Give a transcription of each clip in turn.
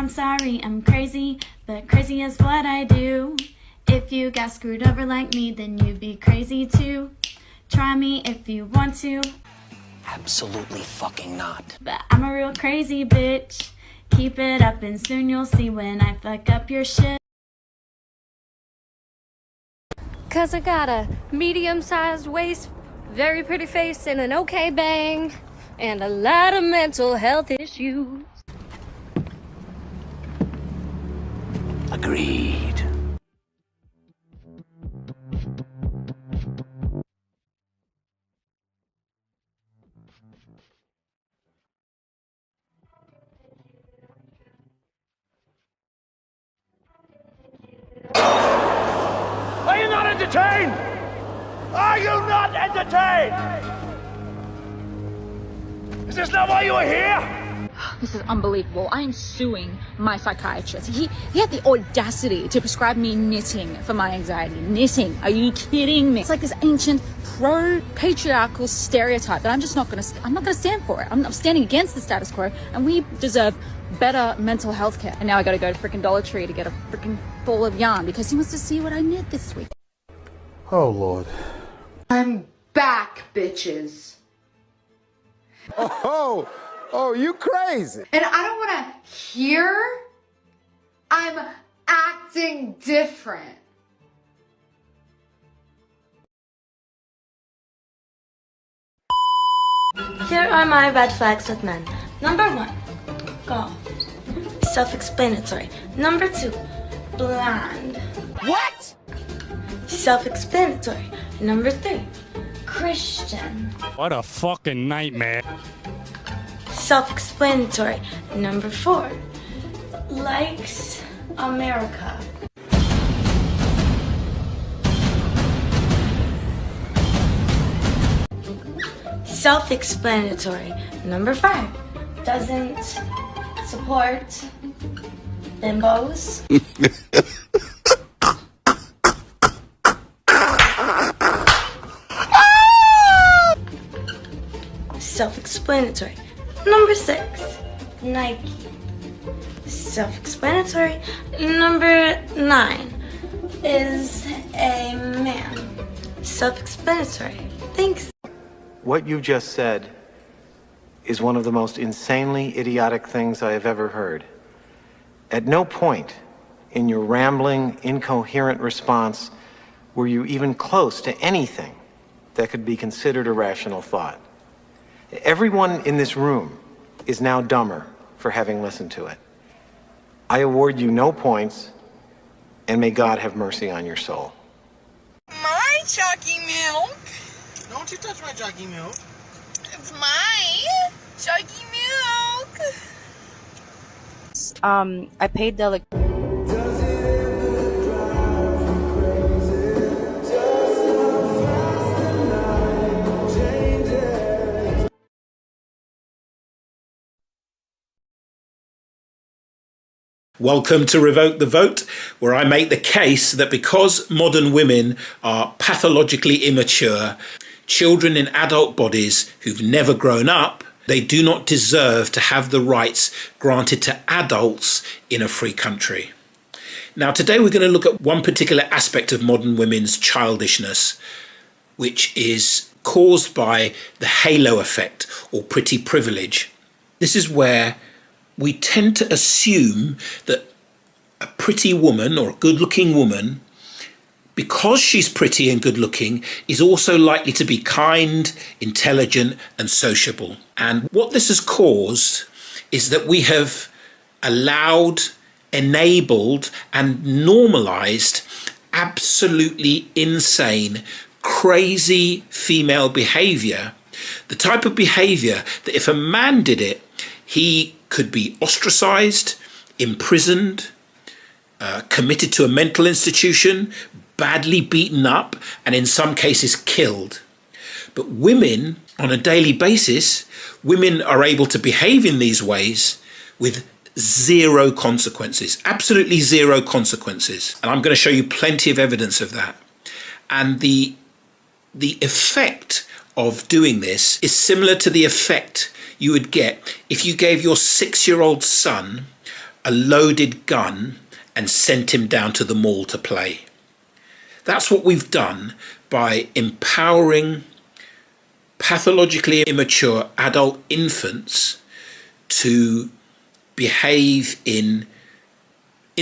I'm sorry, I'm crazy, but crazy is what I do. If you got screwed over like me, then you'd be crazy too. Try me if you want to. Absolutely fucking not. But I'm a real crazy bitch. Keep it up and soon you'll see when I fuck up your shit. 'Cause I got a medium-sized waist, very pretty face, and an okay bang, and a lot of mental health issues. Agreed. Are you not entertained? Are you not entertained? Is this not why you are here? This is unbelievable. I am suing my psychiatrist. He had the audacity to prescribe me knitting for my anxiety. Knitting. Are you kidding me? It's like this ancient pro-patriarchal stereotype that I'm not gonna stand for it. I'm standing against the status quo, and we deserve better mental health care. And now I gotta go to frickin' Dollar Tree to get a frickin' ball of yarn because he wants to see what I knit this week. Oh, Lord. I'm back, bitches. Oh, you crazy. And I don't want to hear I'm acting different. Here are my red flags with men. Number 1, golf. Self-explanatory. Number 2, blonde. What? Self-explanatory. Number 3, Christian. What a fucking nightmare. Self-explanatory. Number 4, likes America. Self-explanatory. Number 5, doesn't support bimbos. Self-explanatory. Number 6, Nike. Self-explanatory. Number 9 is a man. Self-explanatory. Thanks. What you just said is one of the most insanely idiotic things I have ever heard. At no point in your rambling, incoherent response were you even close to anything that could be considered a rational thought. Everyone in this room is now dumber for having listened to it. I award you no points, and may God have mercy on your soul. My chalky milk. Don't you touch my jockey milk. It's my chalky milk. I paid the Welcome to Revoke the Vote, where I make the case that because modern women are pathologically immature, children in adult bodies who've never grown up, they do not deserve to have the rights granted to adults in a free country. Now, today we're going to look at one particular aspect of modern women's childishness, which is caused by the halo effect or pretty privilege. This is where we tend to assume that a pretty woman or a good-looking woman, because she's pretty and good-looking, is also likely to be kind, intelligent, and sociable. And what this has caused is that we have allowed, enabled, and normalized absolutely insane, crazy female behavior. The type of behavior that if a man did it, he could be ostracized, imprisoned, committed to a mental institution, badly beaten up, and in some cases killed. But women, on a daily basis, women are able to behave in these ways with zero consequences, absolutely zero consequences. And I'm going to show you plenty of evidence of that. And the effect of doing this is similar to the effect you would get if you gave your 6-year-old son a loaded gun and sent him down to the mall to play. That's what we've done by empowering pathologically immature adult infants to behave in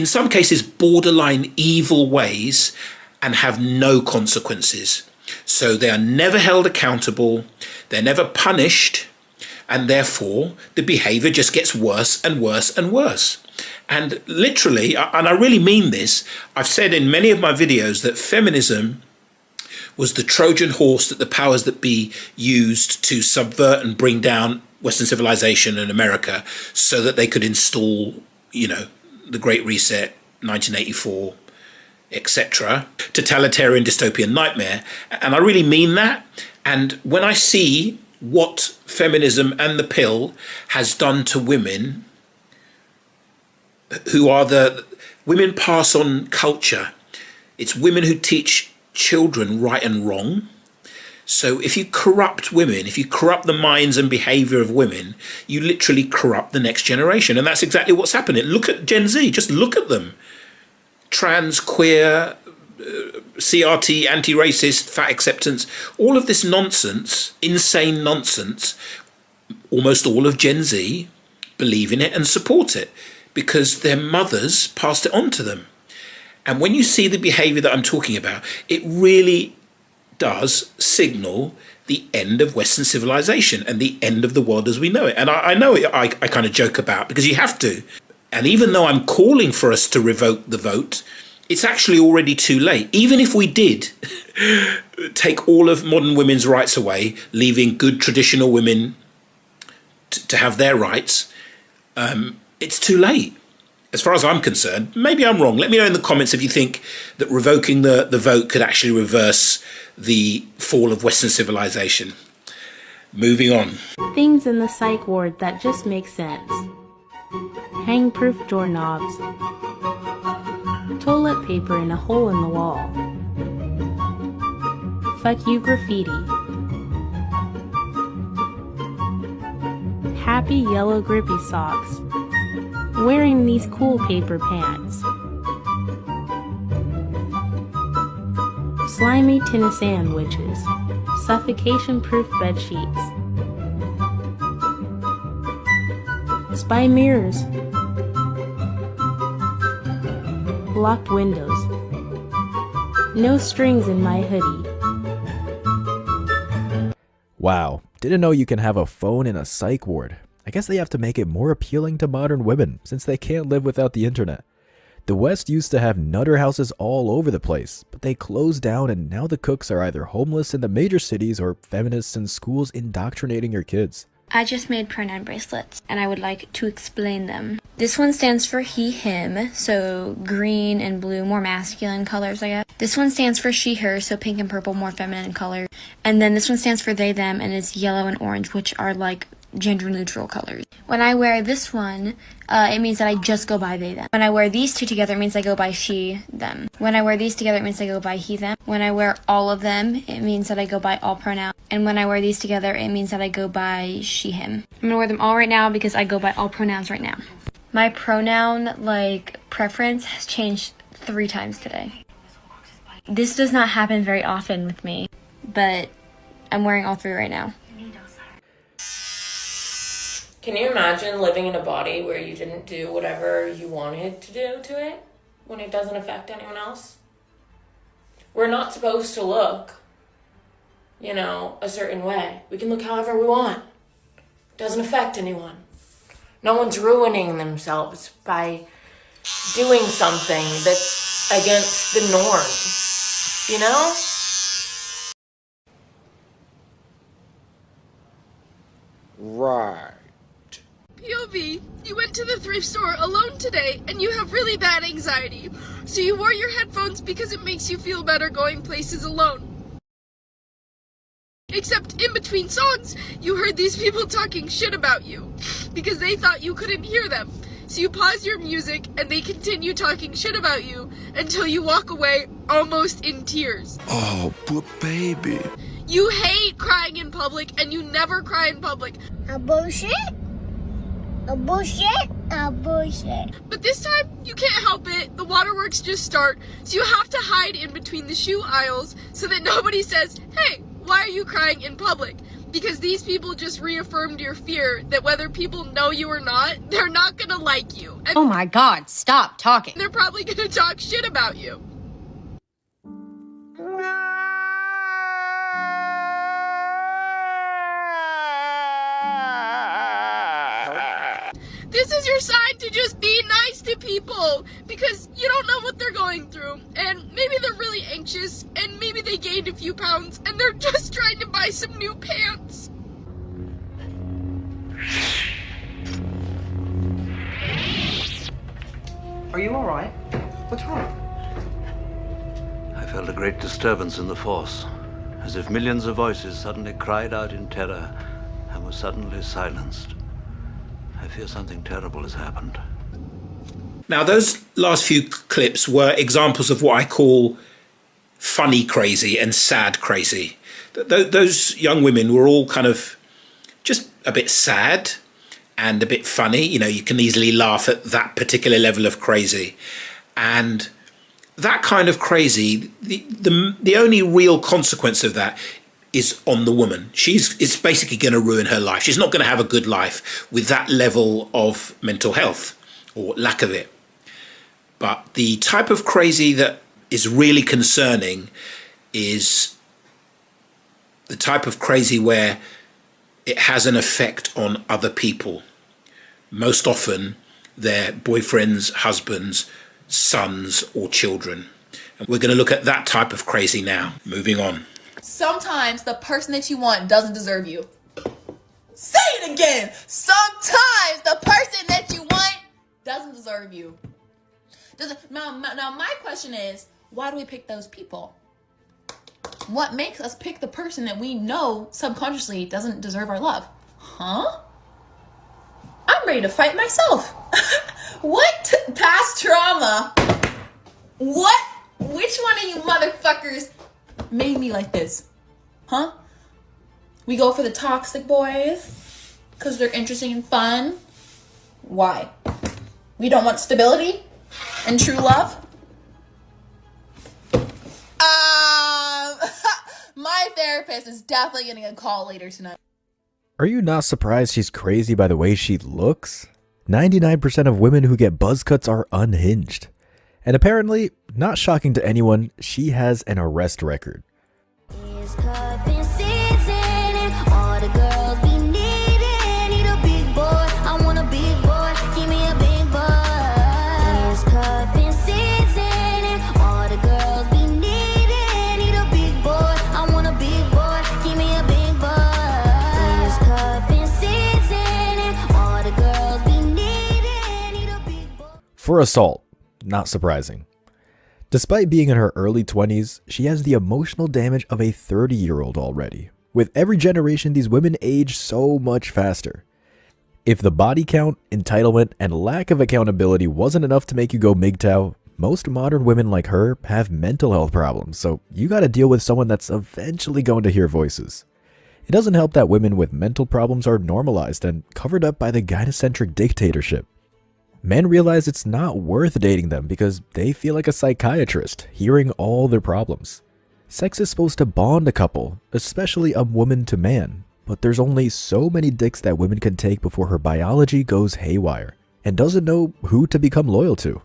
some cases, borderline evil ways and have no consequences. So they are never held accountable, they're never punished, and therefore the behavior just gets worse and worse and worse. And literally, and I really mean this, I've said in many of my videos that feminism was the Trojan horse that the powers that be used to subvert and bring down Western civilization in America so that they could install, you know, the Great Reset, 1984, etc., totalitarian dystopian nightmare. And I really mean that. And when I see what feminism and the pill has done to women, who are the women pass on culture. It's women who teach children right and wrong. So if you corrupt women, if you corrupt the minds and behavior of women, you literally corrupt the next generation. And that's exactly what's happening. Look at Gen Z, just look at them. Trans, queer, CRT, anti-racist, fat acceptance, all of this nonsense, insane nonsense, almost all of Gen Z believe in it and support it because their mothers passed it on to them. And when you see the behavior that I'm talking about, it really does signal the end of Western civilization and the end of the world as we know it. And I know I kind of joke about because you have to. And even though I'm calling for us to revoke the vote, it's actually already too late. Even if we did take all of modern women's rights away, leaving good traditional women to have their rights, it's too late. As far as I'm concerned, maybe I'm wrong. Let me know in the comments if you think that revoking the vote could actually reverse the fall of Western civilization. Moving on. Things in the psych ward that just make sense. Hang-proof doorknobs. Toilet paper in a hole in the wall. Fuck you graffiti. Happy yellow grippy socks. Wearing these cool paper pants. Slimy tin sandwiches. Suffocation-proof bed sheets. Spy mirrors. Locked windows. No strings in my hoodie. Wow, didn't know you can have a phone in a psych ward. I guess they have to make it more appealing to modern women, since they can't live without the internet. The West used to have nutter houses all over the place, but they closed down and now the cooks are either homeless in the major cities or feminists in schools indoctrinating your kids. I just made pronoun bracelets, and I would like to explain them. This one stands for he, him, so green and blue, more masculine colors, I guess. This one stands for she, her, so pink and purple, more feminine color. And then this one stands for they, them, and it's yellow and orange, which are like gender-neutral colors. When I wear this one, it means that I just go by they, them. When I wear these two together, it means I go by she, them. When I wear these together, it means I go by he, them. When I wear all of them, it means that I go by all pronouns. And when I wear these together, it means that I go by she, him. I'm gonna wear them all right now because I go by all pronouns right now. My pronoun, preference has changed 3 times today. This does not happen very often with me, but I'm wearing all 3 right now. Can you imagine living in a body where you didn't do whatever you wanted to do to it when it doesn't affect anyone else? We're not supposed to look, a certain way. We can look however we want. It doesn't affect anyone. No one's ruining themselves by doing something that's against the norm, Right. POV, you went to the thrift store alone today and you have really bad anxiety. So you wore your headphones because it makes you feel better going places alone. Except in between songs, you heard these people talking shit about you because they thought you couldn't hear them. So you pause your music and they continue talking shit about you until you walk away almost in tears. Oh, but baby. You hate crying in public and you never cry in public. A bullshit? Bullshit? Bullshit. But this time, you can't help it. The waterworks just start, so you have to hide in between the shoe aisles so that nobody says, hey, why are you crying in public? Because these people just reaffirmed your fear that whether people know you or not, they're not gonna like you. And oh my God, stop talking. they're probably gonna talk shit about you. This is your sign to just be nice to people because you don't know what they're going through, and maybe they're really anxious, and maybe they gained a few pounds and they're just trying to buy some new pants. Are you alright? What's wrong? I felt a great disturbance in the force, as if millions of voices suddenly cried out in terror and were suddenly silenced. I fear something terrible has happened. Now, those last few clips were examples of what I call funny crazy and sad crazy. Those young women were all kind of just a bit sad and a bit funny. You know, you can easily laugh at that particular level of crazy. And that kind of crazy, the only real consequence of that is on the woman. It's basically going to ruin her life. She's not going to have a good life with that level of mental health or lack of it. But the type of crazy that is really concerning is the type of crazy where it has an effect on other people. Most often, their boyfriends, husbands, sons, or children. And we're going to look at that type of crazy now. Moving on. Sometimes the person that you want doesn't deserve you. Say it again! Sometimes the person that you want doesn't deserve you. Now my question is, why do we pick those people? What makes us pick the person that we know subconsciously doesn't deserve our love? Huh? I'm ready to fight myself. What past trauma? What? Which one of you motherfuckers made me like this? Huh? We go for the toxic boys because they're interesting and fun. Why? We don't want stability and true love? My therapist is definitely getting a call later tonight. Are you not surprised she's crazy by the way she looks? 99% of women who get buzz cuts are unhinged. And apparently, not shocking to anyone, she has an arrest record. For assault, not surprising. Despite being in her early 20s, she has the emotional damage of a 30-year-old already. With every generation, these women age so much faster. If the body count, entitlement, and lack of accountability wasn't enough to make you go MGTOW, most modern women like her have mental health problems, so you gotta deal with someone that's eventually going to hear voices. It doesn't help that women with mental problems are normalized and covered up by the gynocentric dictatorship. Men realize it's not worth dating them because they feel like a psychiatrist, hearing all their problems. Sex is supposed to bond a couple, especially a woman to man, but there's only so many dicks that women can take before her biology goes haywire, and doesn't know who to become loyal to.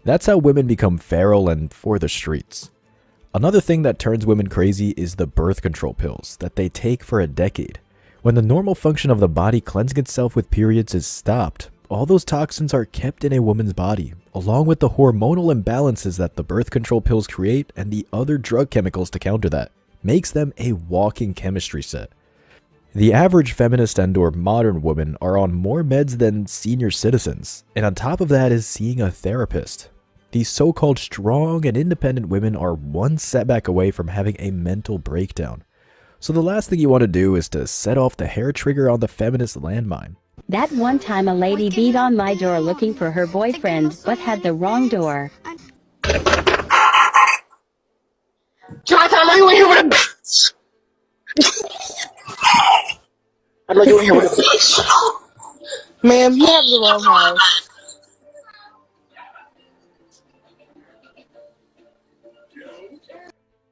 That's how women become feral and for the streets. Another thing that turns women crazy is the birth control pills that they take for a decade. When the normal function of the body cleansing itself with periods is stopped, all those toxins are kept in a woman's body, along with the hormonal imbalances that the birth control pills create and the other drug chemicals to counter that. Makes them a walking chemistry set. The average feminist and or modern woman are on more meds than senior citizens, and on top of that is seeing a therapist. These so-called strong and independent women are one setback away from having a mental breakdown. So the last thing you want to do is to set off the hair trigger on the feminist landmine. That one time a lady beat on my door looking for her boyfriend, but had the wrong door. Jonathan, I'm not going here with a bitch! I'm not going here with a bitch! Ma'am, you have the wrong house.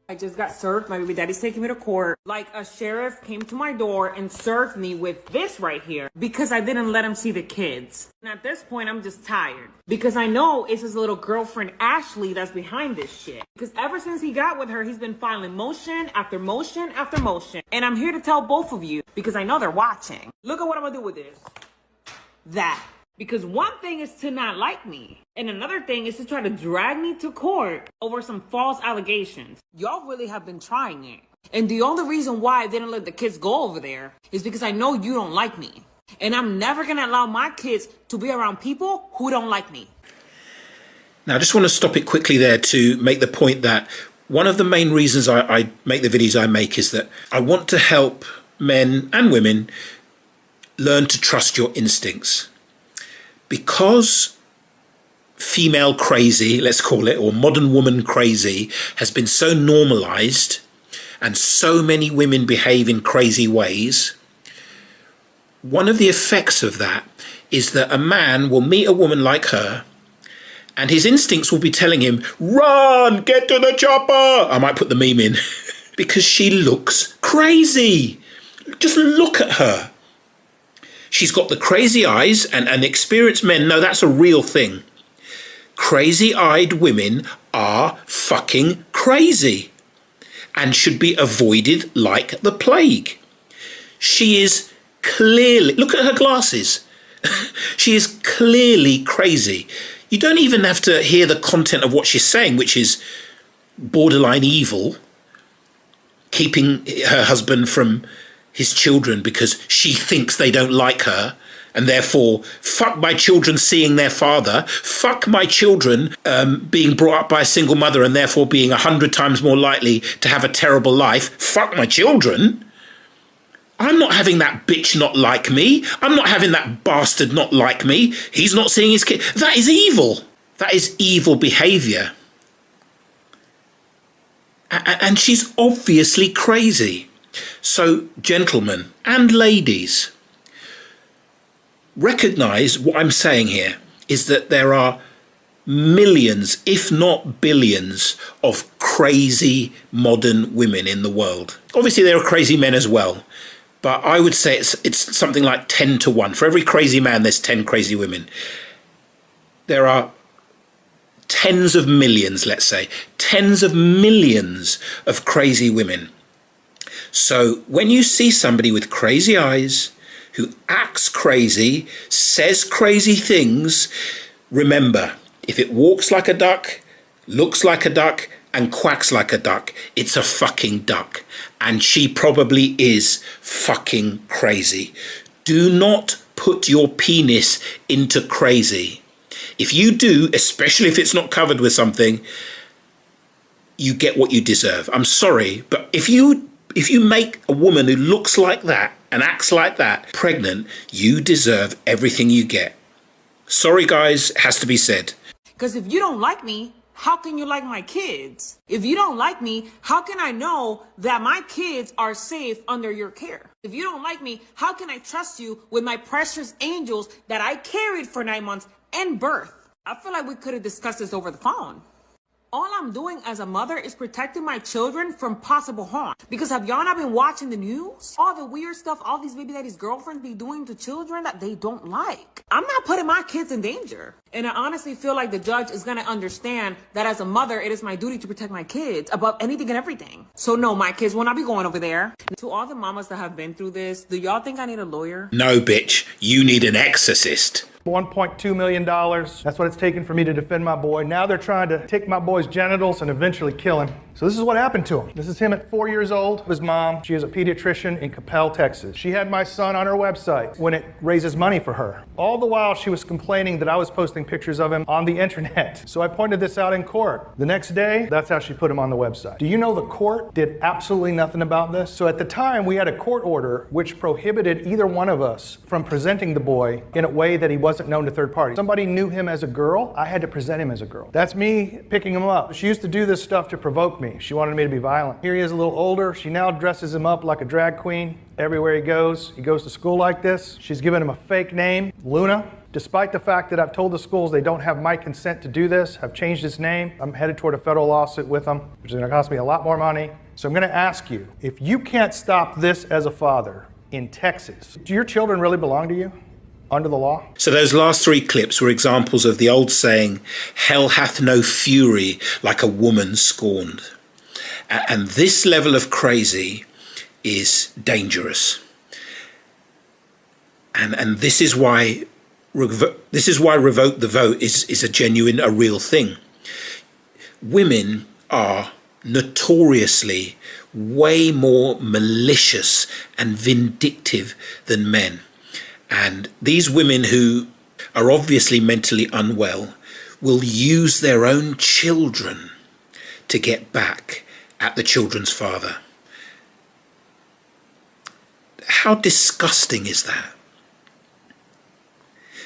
I just got served. My baby daddy's taking me to court. Like a sheriff came to my door and served me with this right here because I didn't let him see the kids. And at this point, I'm just tired because I know it's his little girlfriend, Ashley, that's behind this shit. Because ever since he got with her, he's been filing motion after motion after motion. And I'm here to tell both of you because I know they're watching. Look at what I'm gonna do with this. That. Because one thing is to not like me, and another thing is to try to drag me to court over some false allegations. Y'all really have been trying it. And the only reason why I didn't let the kids go over there is because I know you don't like me. And I'm never gonna allow my kids to be around people who don't like me. Now, I just want to stop it quickly there to make the point that one of the main reasons I make the videos I make is that I want to help men and women learn to trust your instincts. Because female crazy, let's call it, or modern woman crazy has been so normalized and so many women behave in crazy ways, one of the effects of that is that a man will meet a woman like her and his instincts will be telling him, run, get to the chopper. I might put the meme in because she looks crazy. Just look at her. She's got the crazy eyes, and experienced men know that's a real thing. Crazy-eyed women are fucking crazy and should be avoided like the plague. She is clearly, look at her glasses. She is clearly crazy. You don't even have to hear the content of what she's saying, which is borderline evil, keeping her husband from his children because she thinks they don't like her, and therefore fuck my children seeing their father, fuck my children being brought up by a single mother and therefore being 100 times more likely to have a terrible life. Fuck my children. I'm not having that bitch not like me. I'm not having that bastard not like me. He's not seeing his kid. That is evil. That is evil behavior. And she's obviously crazy. So, gentlemen and ladies, recognize what I'm saying here is that there are millions, if not billions, of crazy modern women in the world. Obviously, there are crazy men as well, but I would say it's something like 10 to 1. For every crazy man, there's 10 crazy women. There are tens of millions, let's say, tens of millions of crazy women. So when you see somebody with crazy eyes, who acts crazy, says crazy things, remember, if it walks like a duck, looks like a duck, and quacks like a duck, it's a fucking duck. And she probably is fucking crazy. Do not put your penis into crazy. If you do, especially if it's not covered with something, you get what you deserve. I'm sorry, but if you make a woman who looks like that and acts like that pregnant, you deserve everything you get. Sorry, guys, it has to be said. Because if you don't like me, how can you like my kids? If you don't like me, how can I know that my kids are safe under your care? If you don't like me, how can I trust you with my precious angels that I carried for 9 months and birth? I feel like we could have discussed this over the phone. All I'm doing as a mother is protecting my children from possible harm. Because have y'all not been watching the news? All the weird stuff all these baby daddies' girlfriends be doing to children that they don't like. I'm not putting my kids in danger. And I honestly feel like the judge is going to understand that as a mother, it is my duty to protect my kids above anything and everything. So no, my kids will not be going over there. To all the mamas that have been through this, do y'all think I need a lawyer? No, bitch. You need an exorcist. $1.2 million. That's what it's taken for me to defend my boy. Now they're trying to take my boy's genitals and eventually kill him. So this is what happened to him. This is him at 4 years old. His mom, she is a pediatrician in Capel, Texas. She had my son on her website when it raises money for her. All the while she was complaining that I was posting pictures of him on the internet. So I pointed this out in court. The next day, that's how she put him on the website. Do you know the court did absolutely nothing about this? So at the time, we had a court order which prohibited either one of us from presenting the boy in a way that he wasn't wasn't known to third parties. Somebody knew him as a girl, I had to present him as a girl. That's me picking him up. She used to do this stuff to provoke me. She wanted me to be violent. Here he is a little older. She now dresses him up like a drag queen everywhere he goes. He goes to school like this. She's given him a fake name, Luna. Despite the fact that I've told the schools they don't have my consent to do this, I've changed his name. I'm headed toward a federal lawsuit with them, which is gonna cost me a lot more money. So I'm gonna ask you, if you can't stop this as a father in Texas, do your children really belong to you under the law? So those last three clips were examples of the old saying, hell hath no fury like a woman scorned. And this level of crazy is dangerous. And this is why revoke the vote is a real thing. Women are notoriously way more malicious and vindictive than men. And these women who are obviously mentally unwell will use their own children to get back at the children's father. How disgusting is that?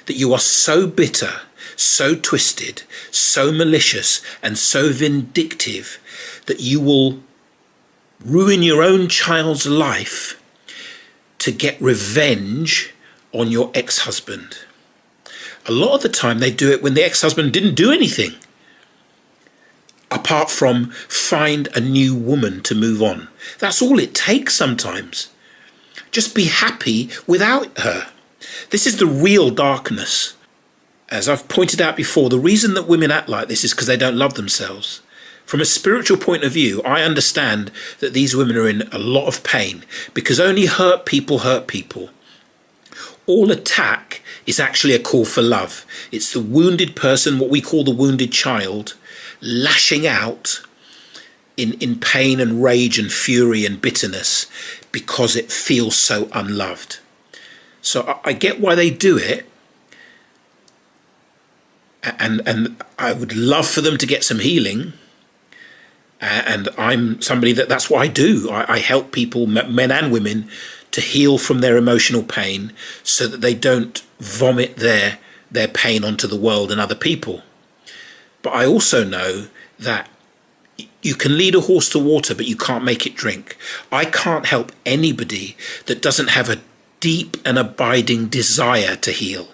That you are so bitter, so twisted, so malicious, and so vindictive that you will ruin your own child's life to get revenge on your ex-husband. A lot of the time they do it when the ex-husband didn't do anything, apart from find a new woman to move on. That's all it takes sometimes. Just be happy without her. This is the real darkness. As I've pointed out before, the reason that women act like this is because they don't love themselves. From a spiritual point of view, I understand that these women are in a lot of pain because only hurt people hurt people. All attack is actually a call for love. It's the wounded person, what we call the wounded child, lashing out in pain and rage and fury and bitterness because it feels so unloved. So I get why they do it. And I would love for them to get some healing. And I'm somebody that's what I do. I help people, men and women, to heal from their emotional pain so that they don't vomit their pain onto the world and other people. But I also know that you can lead a horse to water, but you can't make it drink. I can't help anybody that doesn't have a deep and abiding desire to heal.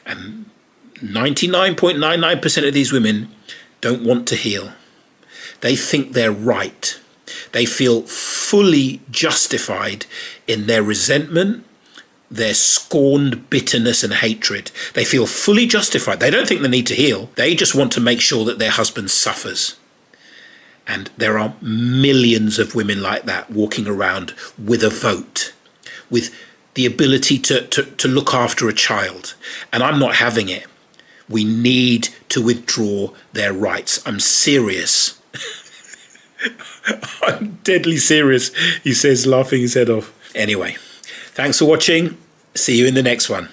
And 99.99% of these women don't want to heal. They think they're right. They feel fully justified in their resentment, their scorned bitterness and hatred. They feel fully justified. They don't think they need to heal. They just want to make sure that their husband suffers. And there are millions of women like that walking around with a vote, with the ability to look after a child. And I'm not having it. We need to withdraw their rights. I'm serious. I'm deadly serious, he says, laughing his head off. Anyway, thanks for watching. See you in the next one.